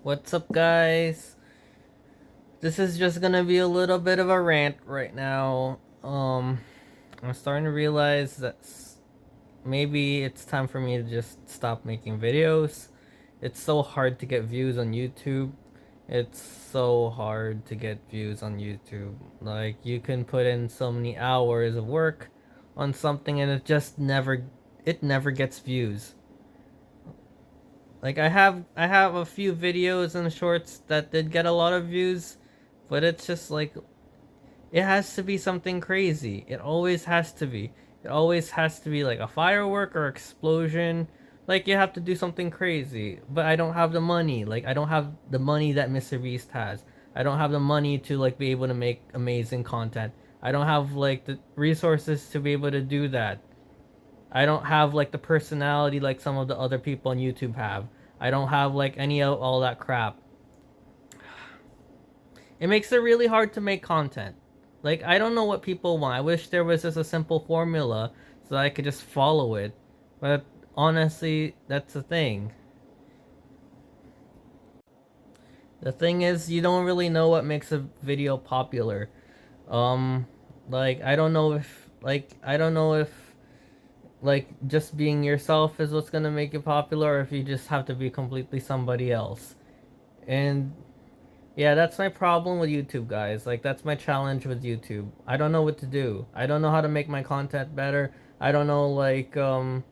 What's up, guys? This is just gonna be a little bit of a rant right now. I'm starting to realize that maybe it's time for me to just stop making videos. It's so hard to get views on YouTube. It's so hard to get views on YouTube. Like, you can put in so many hours of work on something and it never gets views. Like, I have a few videos and shorts that did get a lot of views, but it's just like it has to be something crazy. It always has to be. It always has to be like a firework or explosion. Like, you have to do something crazy. But I don't have the money. Like, I don't have the money that Mr. Beast has. I don't have the money to like be able to make amazing content. I don't have like the resources to be able to do that. I don't have like the personality like some of the other people on YouTube have. I don't have like any of all that crap. It makes it really hard to make content. Like, I don't know what people want. I wish there was just a simple formula so I could just follow it. But honestly, that's the thing. The thing is, you don't really know what makes a video popular. Um, like, I don't know if like just being yourself is what's gonna make you popular, or if you just have to be completely somebody else. And yeah, that's my problem with YouTube, guys. Like, that's my challenge with YouTube. I don't know what to do. I don't know how to make my content better. I don't know,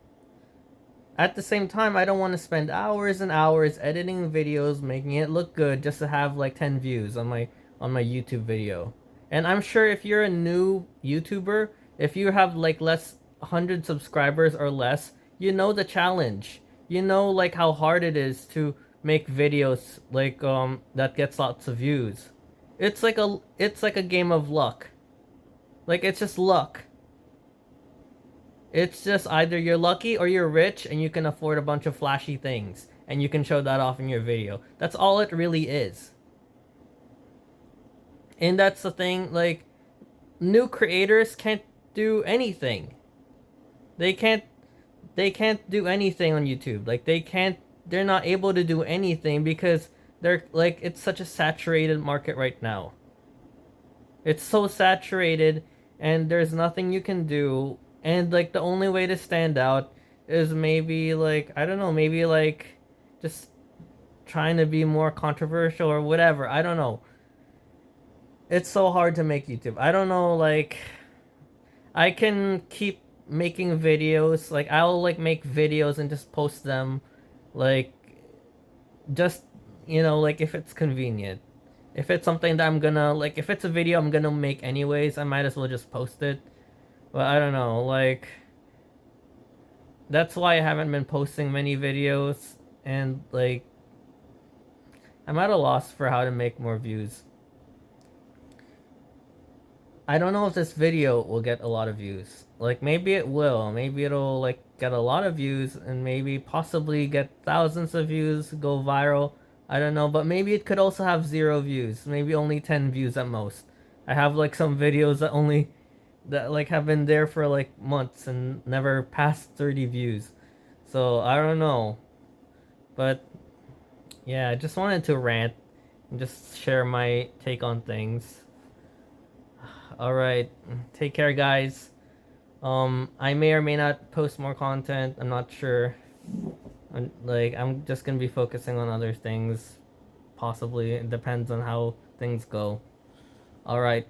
at the same time, I don't want to spend hours and hours editing videos, making it look good just to have like 10 views on my YouTube video. And I'm sure if you're a new YouTuber, if you have like less 100 subscribers or less, you know the challenge. You know like how hard it is to make videos that gets lots of views. It's like a game of luck. Like, it's just luck. It's just either you're lucky or you're rich and you can afford a bunch of flashy things and you can show that off in your video. That's all it really is. And that's the thing, like, new creators can't do anything. They can't they can't do anything on YouTube. Like, they're not able to do anything because they're like, it's such a saturated market right now. It's so saturated and there's nothing you can do, and like the only way to stand out is maybe like, I don't know, maybe like just trying to be more controversial or whatever. I don't know. It's so hard to make YouTube. I don't know, like, I can keep making videos. Like, I'll like make videos and just post them, like, just, like, if it's convenient. If it's something that I'm gonna like, if it's a video I'm gonna make anyways, I might as well just post it. But I don't know, like, that's why I haven't been posting many videos, and like, I'm at a loss for how to make more views. I don't know if this video will get a lot of views. Like, maybe it will. Maybe it'll like get a lot of views and maybe possibly get thousands of views, go viral. I don't know, but maybe it could also have 0 views. Maybe only 10 views at most. I have like some videos that like have been there for like months and never passed 30 views. So, I don't know. But yeah, I just wanted to rant and just share my take on things. All right. Take care, guys. I may or may not post more content. I'm not sure. I'm just gonna be focusing on other things. Possibly. It depends on how things go. All right.